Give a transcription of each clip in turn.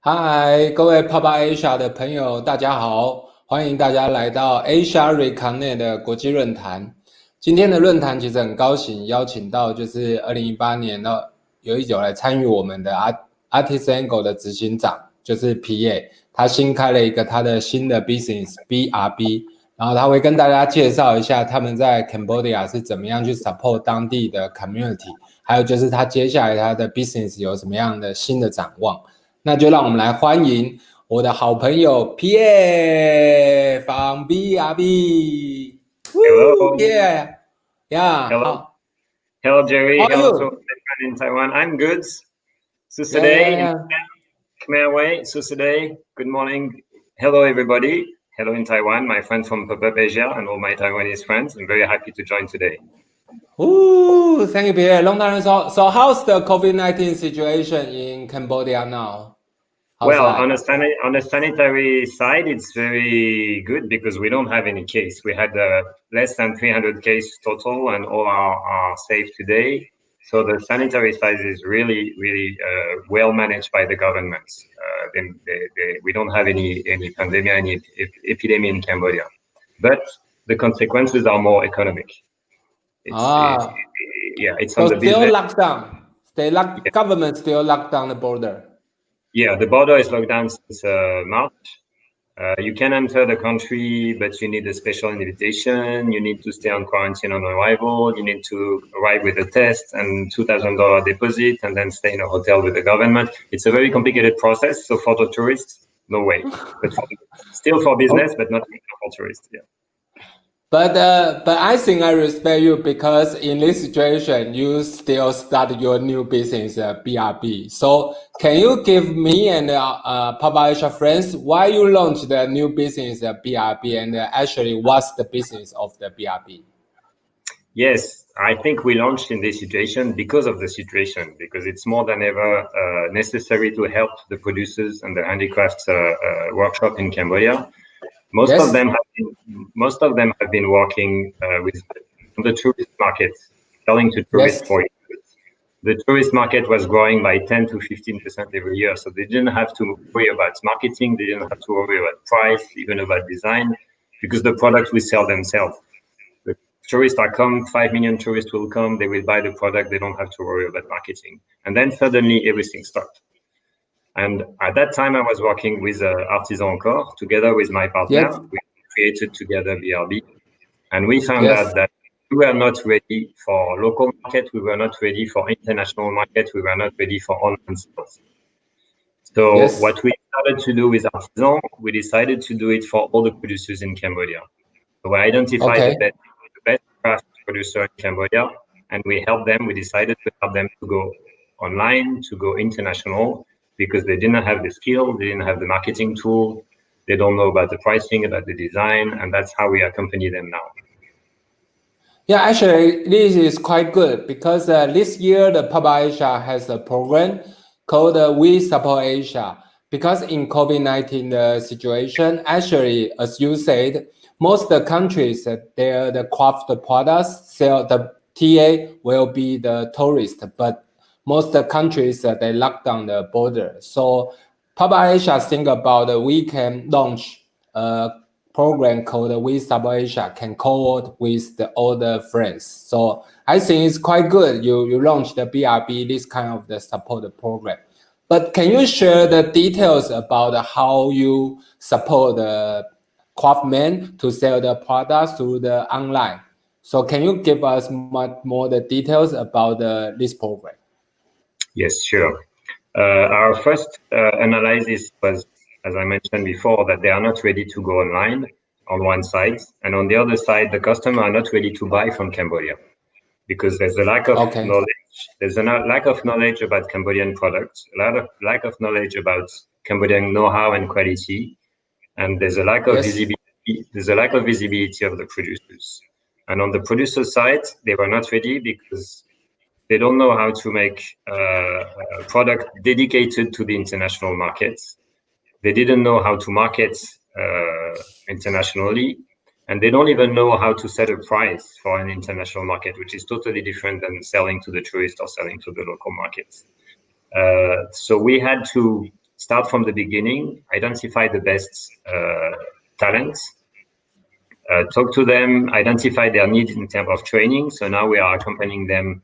嗨，各位泡泡 Asia 的朋友，大家好！欢迎大家来到 Asia RECONNECT 的国际论坛。今天的论坛其实很高兴邀请到就是2018年有来参与我们的 Artisanal 的执行长，就是 Pierre， 他新开了一个他的新的 business BRB， 然后他会跟大家介绍一下他们在 Cambodia 是怎么样去 support 当地的 community， 还有就是他接下来他的 business 有什么样的新的展望。那就让我们来欢迎我的好朋友 Pierre from BRB。 Hello. Pierre. Yeah. Hello, Jerry. How are Hello you? to everyone in Taiwan. I'm good. Susaday, Khmer way. Susaday. Good morning. Hello, everybody. Hello in Taiwan, my friends from Pop-Up Asia and all my Taiwanese friends. I'm very happy to join today. Ooh, thank you, Pierre. Long time. So how's the COVID-19 situation in Cambodia now? Well, on the sanitary side, it's very good because we don't have any case. We had less than 300 cases total, and all are safe today. So the sanitary side is really well managed by the governments. We don't have any pandemic, any epidemic in Cambodia, but the consequences are more economic. It's so on the still business. Lockdown. Government still locked down the border. Yeah, the border is locked down since March. You can enter the country, but you need a special invitation. You need to stay on quarantine on arrival. You need to arrive with a test and $2,000 deposit, and then stay in a hotel with the government. It's a very complicated process. So for the tourists, no way. But still for business, but not for tourists. Yeah. But I think I respect you because in this situation, you still start your new business, BRB. So can you give me and Papa Asia friends why you launched the new business, BRB, and actually what's the business of the BRB? Yes, I think we launched in this situation because of the situation, because it's more than ever necessary to help the producers and the handicrafts workshop in Cambodia. Most of them have been working with the tourist market, selling to tourists for years. The tourist market was growing by 10 to 15% every year, so they didn't have to worry about marketing, they didn't have to worry about price, even about design, because the product we sell themselves. The tourists are come, 5 million tourists will come, they will buy the product, they don't have to worry about marketing. And then suddenly everything stopped. And at that time, I was working with Artisan Encore together with my partner. Yes. We created together BRB, and we found out that we were not ready for local market. We were not ready for international market. We were not ready for online sales. So what we started to do with Artisan, we decided to do it for all the producers in Cambodia. So we identified the best craft producer in Cambodia, and we helped them. We decided to help them to go online, to go international, because they didn't have the skill, they didn't have the marketing tool, they don't know about the pricing, about the design, and that's how we accompany them now. Yeah, actually, this is quite good because this year the Papa Asia has a program called We Support Asia. Because in COVID-19 situation, actually, as you said, most countries, the craft products sell, the TA will be the tourist, but most countries, they lock down the border. So Papa Asia think about we can launch a program called We Support Asia, can co-work with all the friends. So I think it's quite good. You launched the BRB, this kind of the support program. But can you share the details about how you support the craftsmen to sell the products through the online? So can you give us much more the details about this program? Yes, sure. Our first analysis was, as I mentioned before, that they are not ready to go online on one side, and on the other side, the customer are not ready to buy from Cambodia because there's a lack of knowledge. There's a lack of knowledge about Cambodian products, lack of knowledge about Cambodian know-how and quality, and there's a lack of visibility. There's a lack of visibility of the producers, and on the producer side, they were not ready because they don't know how to make a product dedicated to the international markets. They didn't know how to market internationally, and they don't even know how to set a price for an international market, which is totally different than selling to the tourists or selling to the local markets. So we had to start from the beginning, identify the best talents, talk to them, identify their needs in terms of training. So now we are accompanying them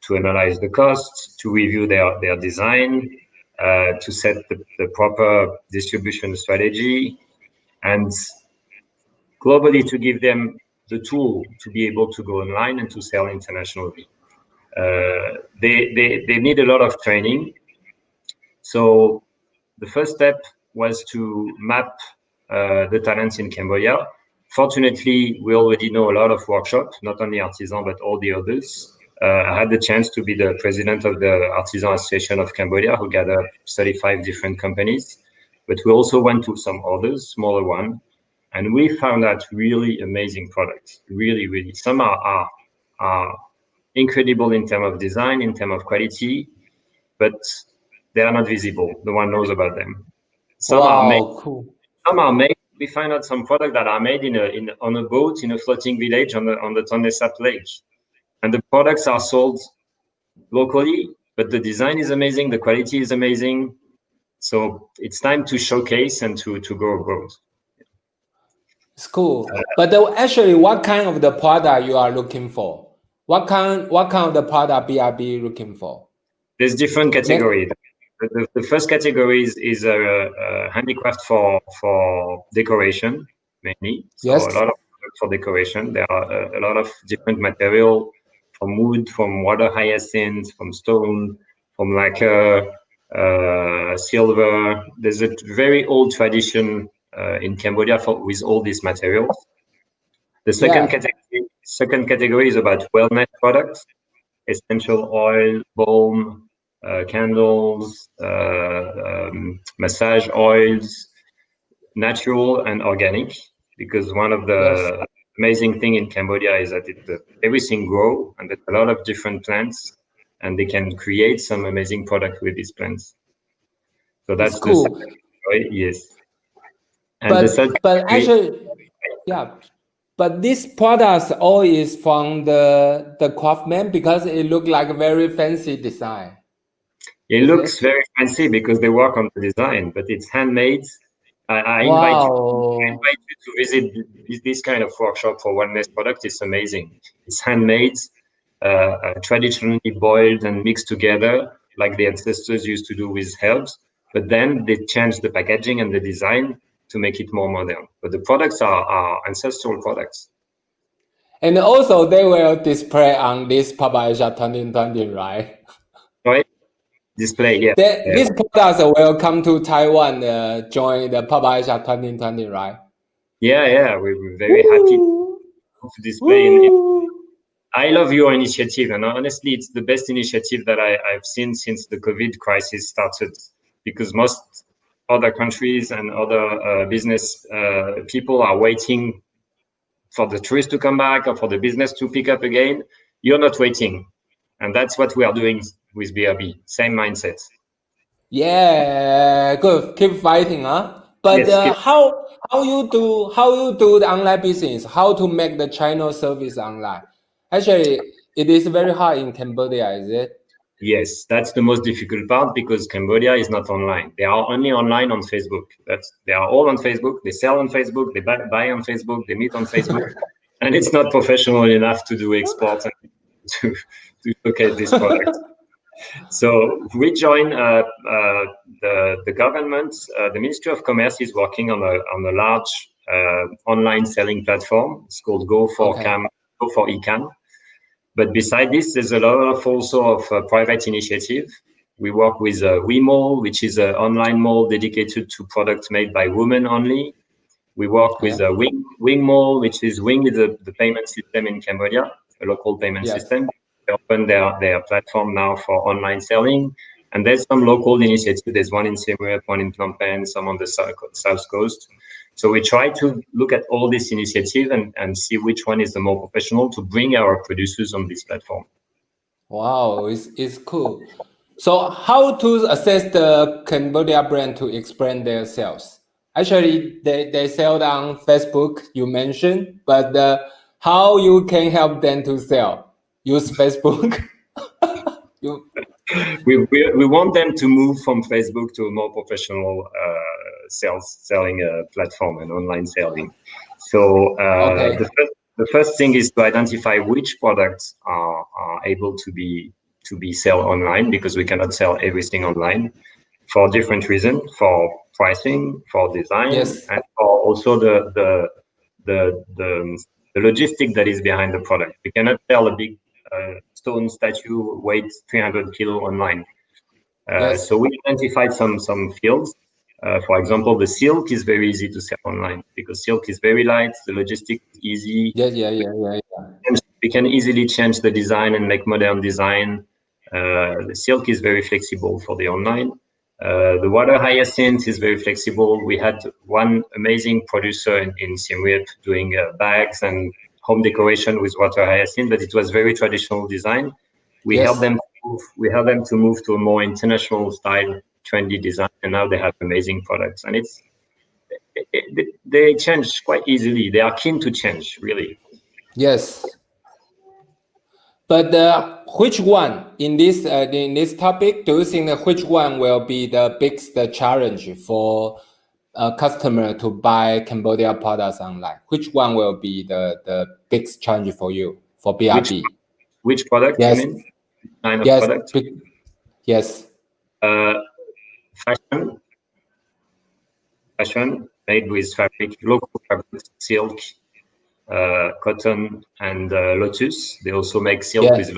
to analyze the costs, to review their design, to set the proper distribution strategy, and globally to give them the tool to be able to go online and to sell internationally. They need a lot of training. So the first step was to map the talents in Cambodia. Fortunately, we already know a lot of workshops, not only Artisan, but all the others. I had the chance to be the president of the Artisan Association of Cambodia, who gathered 35 different companies. But we also went to some others, smaller ones, and we found out really amazing products. Really, really. Some are incredible in terms of design, in terms of quality, but they are not visible. No one knows about them. Some are made. Cool. Some are made. We find out some products that are made on a boat in a floating village on the Tonle Sap Lake, and the products are sold locally. But the design is amazing, the quality is amazing. So it's time to showcase and to go abroad. It's cool. But actually, what kind of the product you are looking for? What kind of the product BRB looking for? There's different categories. The first category is handicraft for decoration, mainly. So yes. A lot of products for decoration. There are a lot of different material, from wood, from water hyacinth, from stone, from lacquer, silver. There's a very old tradition in Cambodia with all these materials. The second category is about wellness products, essential oil, balm, candles, massage oils, natural and organic, because one of the amazing thing in Cambodia is that everything grows, and there's a lot of different plants, and they can create some amazing product with these plants. So that's cool. The second category, yes. And but actually, yeah. But these products all is from the craftsman, because it look like a very fancy design. It looks very fancy because they work on the design, but it's handmade. I invite you to visit this kind of workshop for wellness product. It's amazing. It's handmade, traditionally boiled and mixed together like the ancestors used to do with herbs. But then they changed the packaging and the design to make it more modern. But the products are ancestral products. And also they will display on this PHNOM PENH 2020, right? Right? Display, yeah. These products will come to Taiwan, join the PHNOM PENH 2020, right? Yeah, we're very happy to display. I love your initiative, and honestly, it's the best initiative that I've seen since the COVID crisis started, because most other countries and other business people are waiting for the tourists to come back or for the business to pick up again. You're not waiting, and that's what we are doing with BRB. Same mindset. Yeah, good. Keep fighting, huh? But yes, how you do the online business? How to make the channel service online? Actually, it is very hard in Cambodia, is it? Yes, that's the most difficult part, because Cambodia is not online. They are only online on Facebook. They are all on Facebook. They sell on Facebook. They buy on Facebook. They meet on Facebook, and it's not professional enough to do exports and to locate this product. So we join the government. The Ministry of Commerce is working on a large online selling platform. It's called Go for ECAN. But beside this, there's a lot of private initiative. We work with WeMall, which is an online mall dedicated to products made by women only. We work with Wing Mall, which is Wing is the payment system in Cambodia, a local payment system. They open their platform now for online selling. And there's some local initiatives. There's one in Siem Reap, one in Phnom Penh, some on the south coast. So we try to look at all this initiative and see which one is the more professional to bring our producers on this platform. Wow, it's cool. So how to assess the Cambodia brand to expand their sales? Actually, they sell on Facebook, you mentioned, but how you can help them to sell? Use Facebook? we want them to move from Facebook to a more professional selling platform and online selling. So the first thing is to identify which products are able to be sold online, because we cannot sell everything online for different reasons, for pricing, for design, and for also the logistic that is behind the product. We cannot sell a big stone statue weighs 300 kilo online. So we identified some fields. For example, the silk is very easy to sell online because silk is very light. The logistics is easy. We can easily change the design and make modern design. The silk is very flexible for the online. The water hyacinth is very flexible. We had one amazing producer in Siem Reap doing bags and home decoration with water hyacinth, but it was very traditional design. We helped them to move to a more international style, trendy design, and now they have amazing products. And they change quite easily. They are keen to change, really. Yes. But which one in this topic do you think that which one will be the biggest challenge for a customer to buy Cambodia products online? Which one will be the biggest challenge for you for BRB? Which product? Yes. You mean? Kind of product? Yes. Fashion made with fabric, local fabric, silk, cotton, and lotus. They also make silk with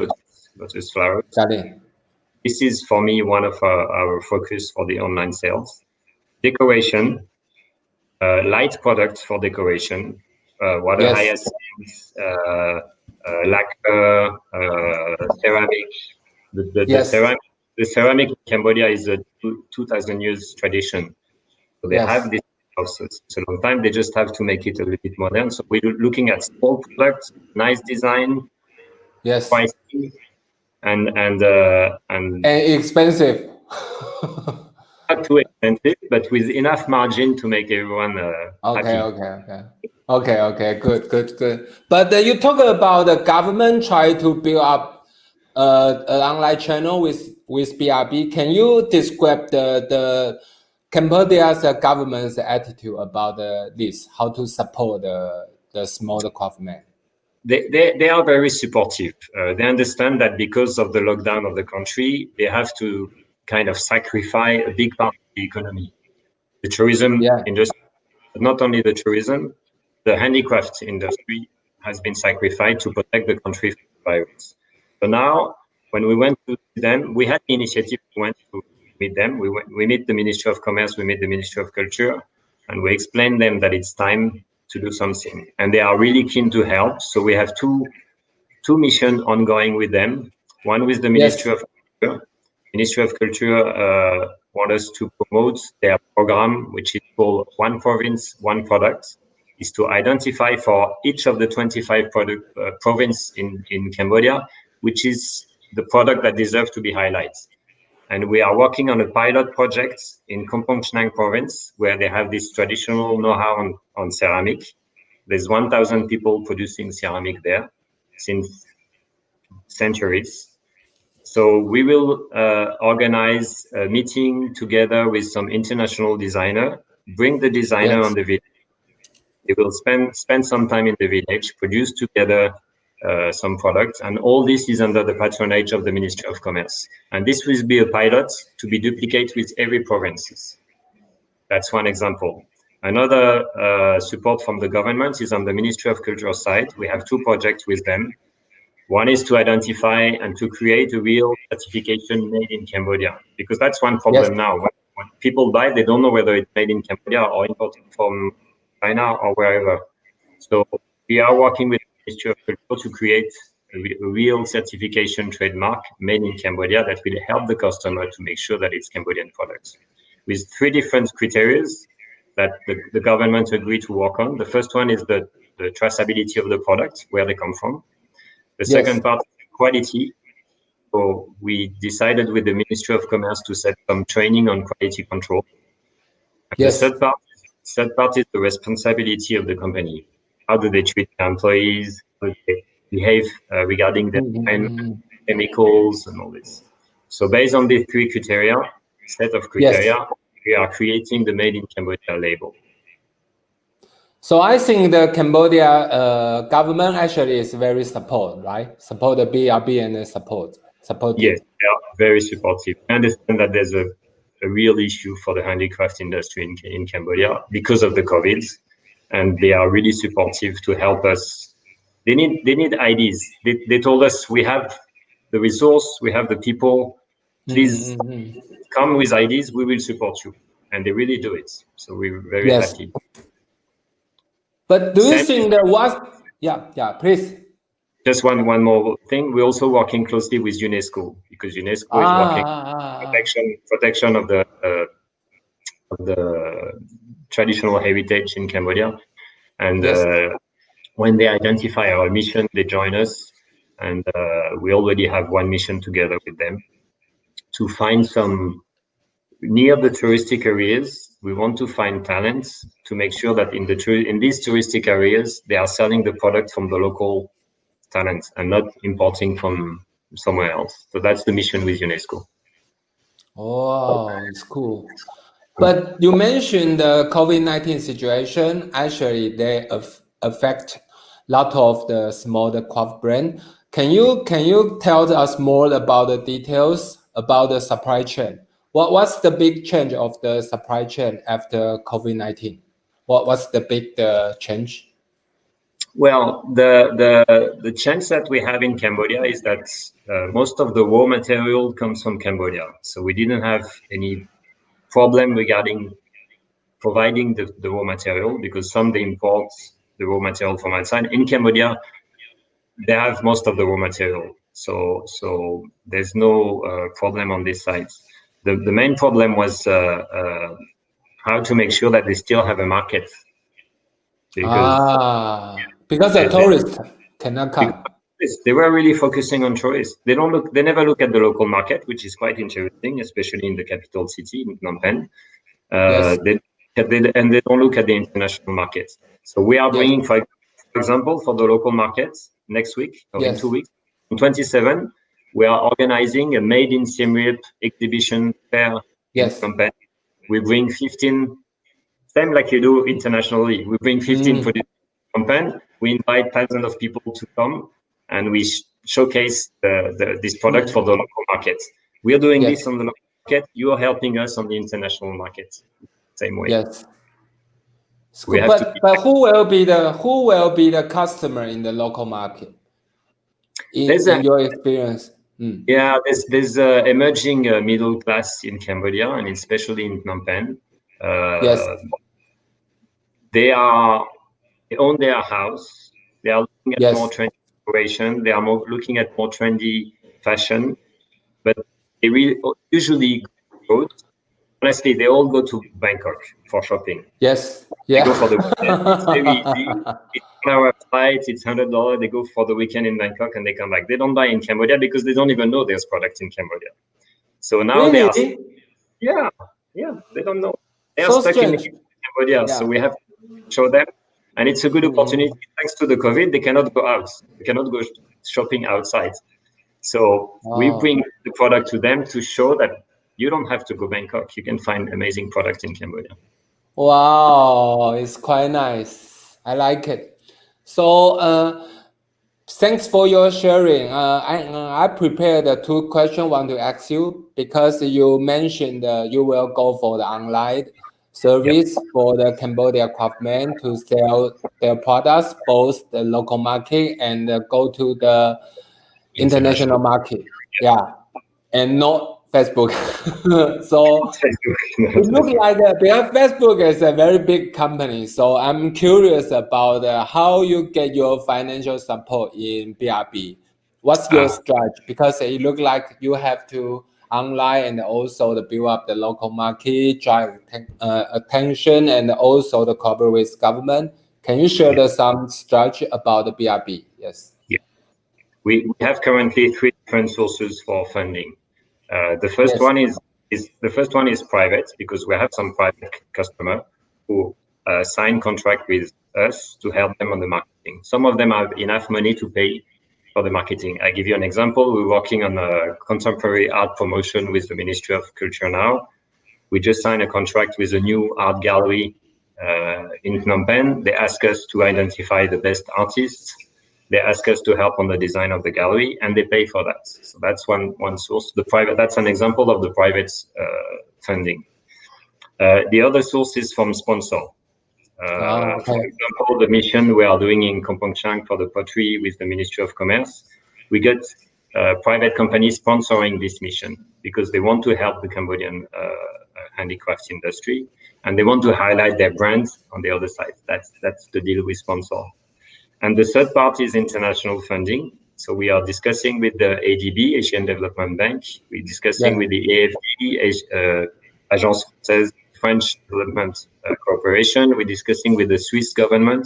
lotus flowers. This is, for me, one of our focus for the online sales. Decoration, light products for decoration, water hyacinth, lacquer, ceramic. The ceramic in Cambodia is a 2,000 years tradition. So they have this house. It's a long time. They just have to make it a little bit modern. So we're looking at small products, nice design, pricing, and expensive. Not too expensive, but with enough margin to make everyone happy. Okay. Good. But you talk about the government try to build up an online channel with BRB. Can you describe the Cambodia's government's attitude about this? How to support the smaller craftsmen? They are very supportive. They understand that because of the lockdown of the country, they have to kind of sacrifice a big part of the economy. The tourism industry, but not only the tourism, the handicraft industry has been sacrificed to protect the country from the virus. So now, when we went to them, we had the initiative, we went to meet them. We meet the Ministry of Commerce, we meet the Ministry of Culture, and we explained them that it's time to do something. And they are really keen to help. So we have two missions ongoing with them. One with the Ministry of Culture. Ministry of Culture want us to promote their program, which is called One Province, One Product, is to identify for each of the 25 province in Cambodia, which is the product that deserves to be highlighted. And we are working on a pilot project in Kampong Chnang province, where they have this traditional know-how on ceramic. There's 1,000 people producing ceramic there since centuries. So we will organize a meeting together with some international designer, bring the designer on the village. They will spend some time in the village, produce together some products, and all this is under the patronage of the Ministry of Commerce. And this will be a pilot to be duplicated with every provinces. That's one example. Another support from the government is on the Ministry of Culture side. We have two projects with them. One is to identify and to create a real certification made in Cambodia, because that's one problem now. When people buy, they don't know whether it's made in Cambodia or imported from China or wherever. So we are working with the Ministry of Culture to create a real certification trademark made in Cambodia that will help the customer to make sure that it's Cambodian products, with 3 different criteria that the government agreed to work on. The first one is the traceability of the product, where they come from. The second part, quality. So we decided with the Ministry of Commerce to set some training on quality control. And the third part is the responsibility of the company. How do they treat their employees? How do they behave regarding the chemicals and all this? So based on these set of criteria, we are creating the Made in Cambodia label. So I think the Cambodia government actually is very support, right? Support the BRB and support. Yes, they are very supportive. I understand that there's a real issue for the handicraft industry in Cambodia because of the COVID, and they are really supportive to help us. They need ideas. They told us we have the resource, we have the people. Please come with ideas. We will support you, and they really do it. So we're very happy. But do you think that what? Yeah, please. Just one more thing. We're also working closely with UNESCO because UNESCO is working protection of the traditional heritage in Cambodia, and when they identify our mission, they join us, and we already have one mission together with them to find some near the touristic areas. We want to find talents to make sure that in these touristic areas they are selling the product from the local talents and not importing from somewhere else. So that's the mission with UNESCO. Oh, it's cool. But you mentioned the COVID-19 situation. Actually, they affect a lot of the smaller craft brand. Can you tell us more about the details about the supply chain? What's the big change of the supply chain after COVID-19? What's the big change? Well, the chance that we have in Cambodia is that most of the raw material comes from Cambodia. So we didn't have any problem regarding providing the raw material because they import the raw material from outside. In Cambodia, they have most of the raw material. So there's no problem on this side. The main problem was how to make sure that they still have a market. Because the tourists cannot come. They were really focusing on tourists. They never look at the local market, which is quite interesting, especially in the capital city, in Phnom Penh. And they don't look at the international markets. So we are bringing, for example, for the local markets next week or in 2 weeks, on 27, we are organizing a Made in Siem Reap exhibition fair in Phnom Penh. We bring 15. Same like you do internationally. We bring 15 producers from Phnom Penh. We invite thousands of people to come, and we showcase this product for the local markets. We are doing this on the local market. You are helping us on the international market. Same way. Yes. But who will be the customer in the local market? In your experience. Yeah, there's emerging middle class in Cambodia, and especially in Phnom Penh. They own their house. They are looking at more trendy decoration. They are looking at more trendy fashion, but they usually go. Honestly, they all go to Bangkok for shopping. They go for the weekend. It's very easy. It's 1 hour flight. It's $100. They go for the weekend in Bangkok and they come back. They don't buy in Cambodia because they don't even know there's products in Cambodia. So now they are. They don't know. They are stuck in Cambodia. So we have to show them, and it's a good opportunity. Thanks to the COVID, they cannot go out. They cannot go shopping outside. So we bring the product to them to show that you don't have to go Bangkok. You can find amazing products in Cambodia. Wow, it's quite nice. I like it. So thanks for your sharing. I prepared 2 questions I want to ask you because you mentioned you will go for the online service for the Cambodia craftsmen to sell their products, both the local market and go to the international market. And not Facebook. So it looks like Facebook is a very big company. So I'm curious about how you get your financial support in BRB. What's your strategy? Because it looks like you have to online and also to build up the local market, drive attention, and also the cooperate with government. Can you share some strategy about the BRB? Yes. We have currently 3 different sources for funding. The first one is private, because we have some private customer who sign contract with us to help them on the marketing. Some of them have enough money to pay for the marketing. I give you an example. We're working on a contemporary art promotion with the Ministry of Culture now. We just signed a contract with a new art gallery in Phnom Penh. They ask us to identify the best artists. They ask us to help on the design of the gallery, and they pay for that. So that's one source. That's an example of the private funding. The other source is from sponsor. Okay. For example, the mission we are doing in Kampong Chang for the pottery with the Ministry of Commerce, we get private companies sponsoring this mission because they want to help the Cambodian handicrafts industry, and they want to highlight their brands on the other side. That's the deal we sponsor. And the third part is international funding. So we are discussing with the ADB, Asian Development Bank. We're discussing with the AFD, Agence Française French Development Corporation. We're discussing with the Swiss government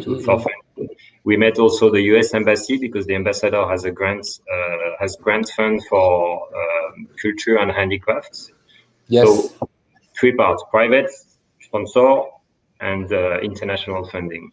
for funding. We met also the US Embassy because the ambassador has a grant fund for culture and handicrafts. Yes. So 3 parts: private, sponsor, and international funding.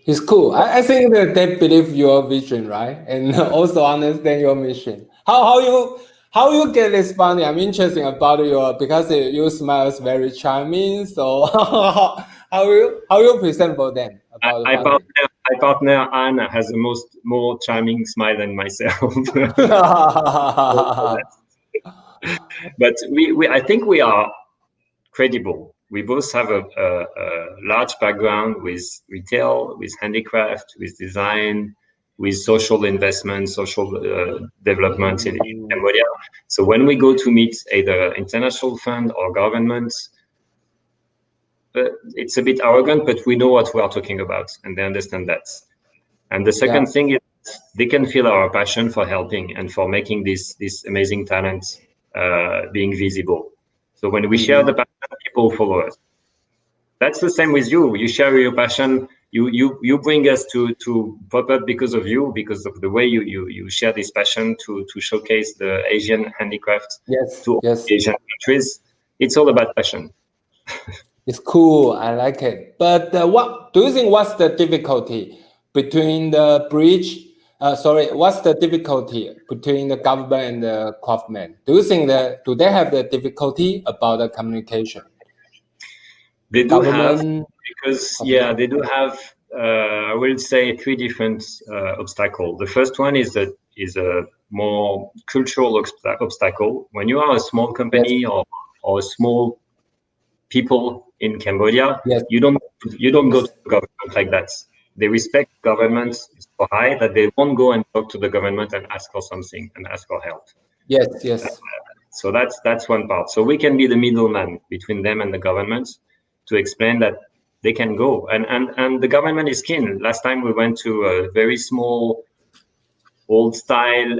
It's cool. I think that they believe your vision, right? And also understand your mission. How you get this funding? I'm interested about because your smile is very charming. So how you present for them about the funding? My partner Anne has a more charming smile than myself. But I think we are credible. We both have a large background with retail, with handicraft, with design, with social investment, social development in Cambodia. So when we go to meet either international fund or government, it's a bit arrogant, but we know what we are talking about, and they understand that. And the second thing is they can feel our passion for helping and for making this amazing talent being visible. So when we share the passion, people follow us. That's the same with you. You share your passion. You bring us to pop up because of you, because of the way you share this passion to showcase the Asian handicrafts to Asian countries. It's all about passion. It's cool. I like it. But what do you think? What's the difficulty between the bridge? What's the difficulty between the government and the craftsmen? Do you think do they have the difficulty about the communication? They do have, because they do have. I will say 3 different obstacles. The first one is a more cultural obstacle. When you are a small company or a small people in Cambodia, you don't go to the government like that. They respect government so high that they won't go and talk to the government and ask for something and ask for help. Yes. So that's one part. So we can be the middleman between them and the government to explain that they can go. And the government is keen. Last time we went to a very small, old style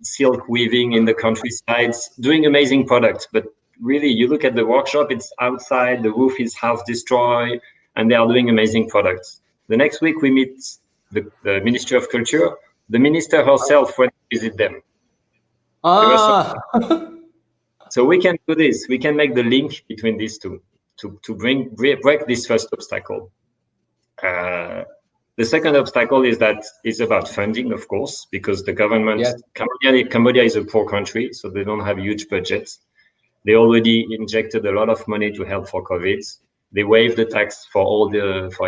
silk weaving in the countryside, doing amazing products. But really, you look at the workshop, it's outside, the roof is half destroyed, and they are doing amazing products. The next week, we meet the Ministry of Culture. The minister herself went to visit them. So we can do this. We can make the link between these two to break this first obstacle. The second obstacle is about funding, of course, because the government, Cambodia is a poor country, so they don't have huge budgets. They already injected a lot of money to help for COVID. They waived the tax for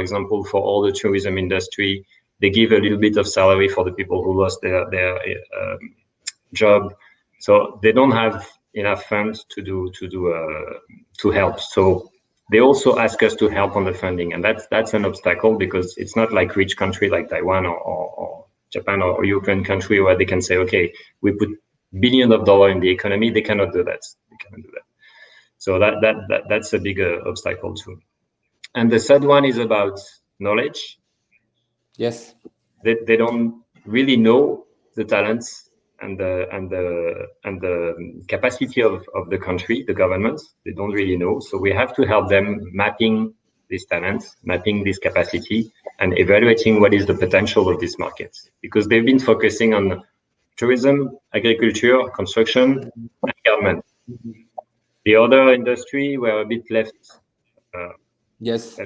example, for all the tourism industry. They give a little bit of salary for the people who lost their job. So they don't have enough funds to help. So they also ask us to help on the funding, and that's an obstacle because it's not like rich country like Taiwan or Japan or European country where they can say, okay, we put billions of dollars in the economy. They cannot do that. So that's a bigger obstacle too. And the third one is about knowledge. Yes. They don't really know the talents and the capacity of the country, the government. They don't really know. So we have to help them mapping these talents, mapping this capacity, and evaluating what is the potential of these markets. Because they've been focusing on tourism, agriculture, construction, and government. The other industry were a bit left. Left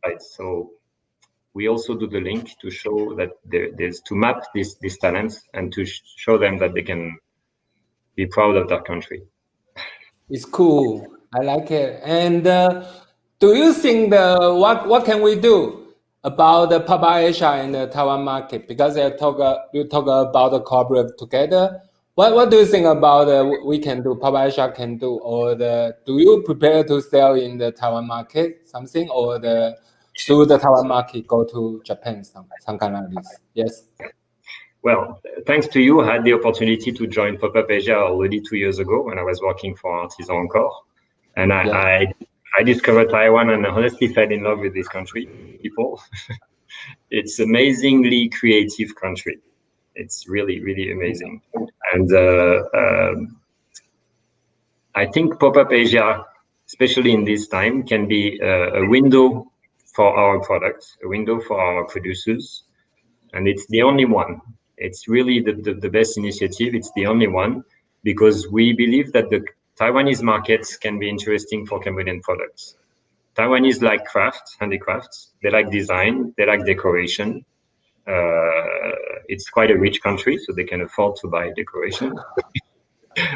right. So we also do the link to show that there's to map these talents and to show them that they can be proud of their country. It's cool. I like it. And do you think what can we do about the Pop Asia and the Taiwan market? Because you talk about the cooperate together. What do you think about we can do, Pop Asia can do, or do you prepare to sell in the Taiwan market something, or through the Taiwan market go to Japan, some kind of this? Yes. Well, thanks to you, I had the opportunity to join Pop-Up Asia already 2 years ago when I was working for Artisan Encore. And I discovered Taiwan and honestly fell in love with this country, people. It's amazingly creative country. It's really, really amazing. And I think Pop-Up Asia, especially in this time, can be a window for our products, a window for our producers. And it's the only one. It's really the best initiative. It's the only one because we believe that the Taiwanese markets can be interesting for Cambodian products. Taiwanese like crafts, handicrafts. They like design. They like decoration. It's quite a rich country, so they can afford to buy decoration.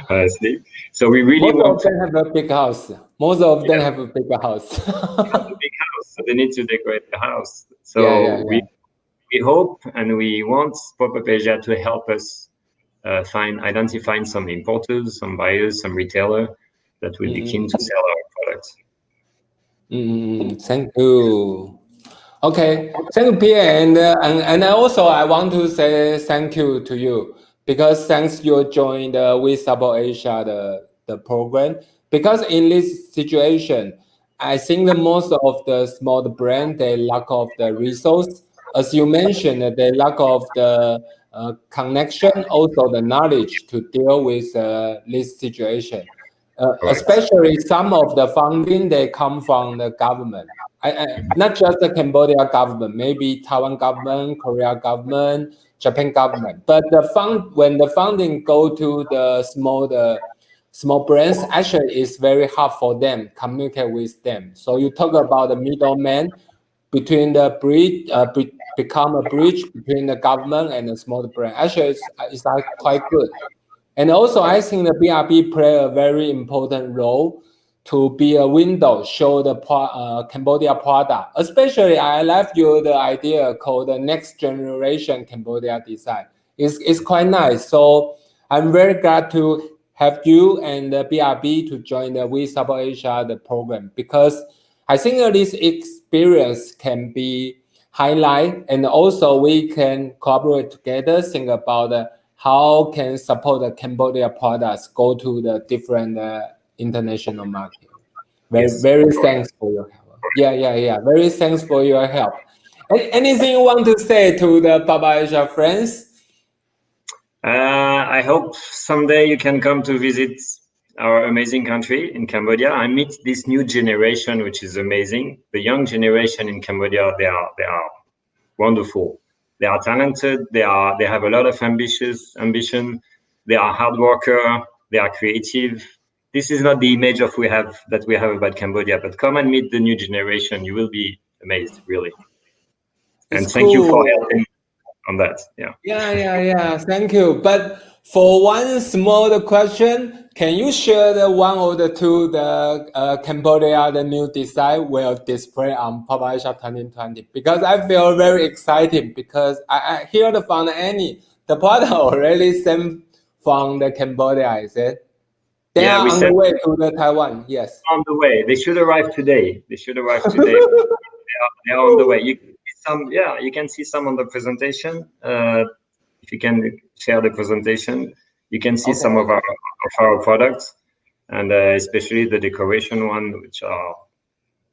Honestly, so we really Most of them have a big house. Most of them have a bigger house. a big house, so they need to decorate the house. So we hope and we want Pop-Up Asia to help us identify some importers, some buyers, some retailer that will be keen to sell our products. Thank you. Okay, thank you, Pierre, and also I want to say thank you to you because thanks you joined We Support Asia the program. Because in this situation, I think that most of the small brand they lack of the resource. As you mentioned, they lack of the connection, also the knowledge to deal with this situation. Especially some of the funding, they come from the government. Not just the Cambodia government, maybe Taiwan government, Korea government, Japan government. But when the funding go to the small brands, actually it's very hard for them communicate with them. So you talk about the middleman between the bridge, become a bridge between the government and the small brand. Actually, it's quite good. And also, I think the BRB play a very important role to be a window, show the Cambodia product. Especially, I left you the idea called the next generation Cambodia design. It's quite nice. So I'm very glad to have you and the BRB to join the We Support Asia the program because I think this experience can be highlight and also we can cooperate together, think about how can support the Cambodia products go to the different international market. Very thanks for your help. Yeah. Very thanks for your help. Anything you want to say to the Pop Asia friends? I hope someday you can come to visit our amazing country in Cambodia. I meet this new generation, which is amazing. The young generation in Cambodia, they are wonderful. They are talented. They have a lot of ambition. They are hard worker. They are creative. This is not the image that we have about Cambodia, but come and meet the new generation. You will be amazed, really. And thank you for helping on that. Yeah. Thank you. But for one small question, can you share the one or the two Cambodia the new design will display on Pop Asia 2020? Because I feel very excited because I hear from Annie the product already sent from the Cambodia. Is it? They are on the way to the Taiwan. Yes. On the way. They should arrive today. They are on the way. You can see some on the presentation. If you can share the presentation, you can see some of our products, and especially the decoration one, which are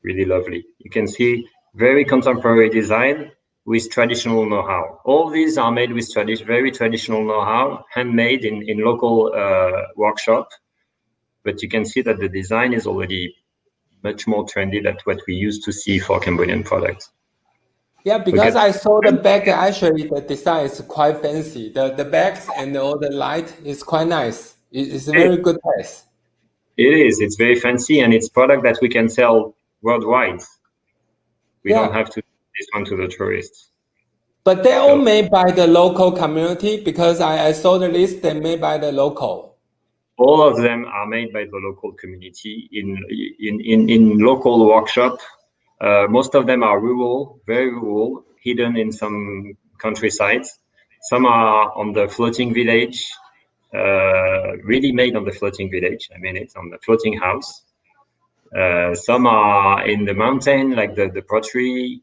really lovely. You can see very contemporary design with traditional know-how. All these are made with very traditional know-how, handmade in local workshop. But you can see that the design is already much more trendy than what we used to see for Cambodian products. Yeah, because I saw the back, actually the design is quite fancy. The backs and all the light is quite nice. It's a very good taste. It is. It's very fancy and it's product that we can sell worldwide. We don't have to this one to the tourists. But they're all made by the local community, because I saw the list, they're made by the local. All of them are made by the local community in local workshop. Most of them are rural, very rural, hidden in some countrysides. Some are on the floating village, really made on the floating village. I mean, it's on the floating house. Some are in the mountain, like the pottery.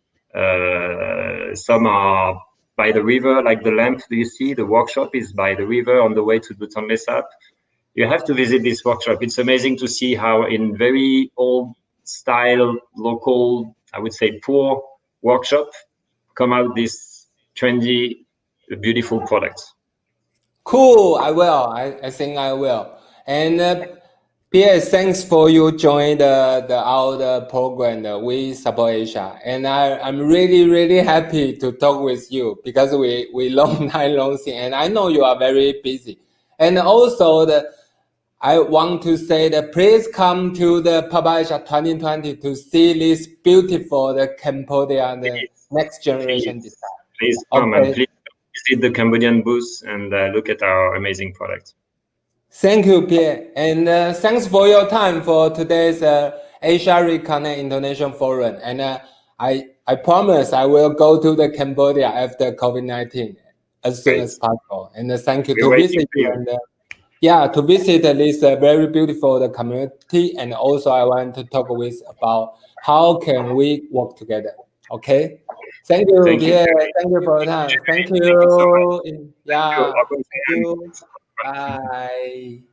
Some are by the river, like the lamp. Do you see the workshop is by the river on the way to the Tonle Sap? You have to visit this workshop. It's amazing to see how in very old style, local, I would say poor workshop, come out this trendy, beautiful products. Cool, I will. I think I will. And Pierre, thanks for you joining our program, We Support Asia. And I'm really happy to talk with you, because we long time see, and I know you are very busy. And also I want to say that please come to the PHNOM Asia 2020 to see this beautiful Cambodia, the next generation design. Please come and please visit the Cambodian booth and look at our amazing products. Thank you, Pierre. And thanks for your time for today's Asia Reconnect International Forum. And I promise I will go to the Cambodia after COVID-19 as soon as possible. And thank you to visit you. And, to visit this very beautiful community. And also I want to talk with about how can we work together. Okay. Thank you, Pierre. Thank you for your time. Thank you. Thank you so much. Thank you. Bye.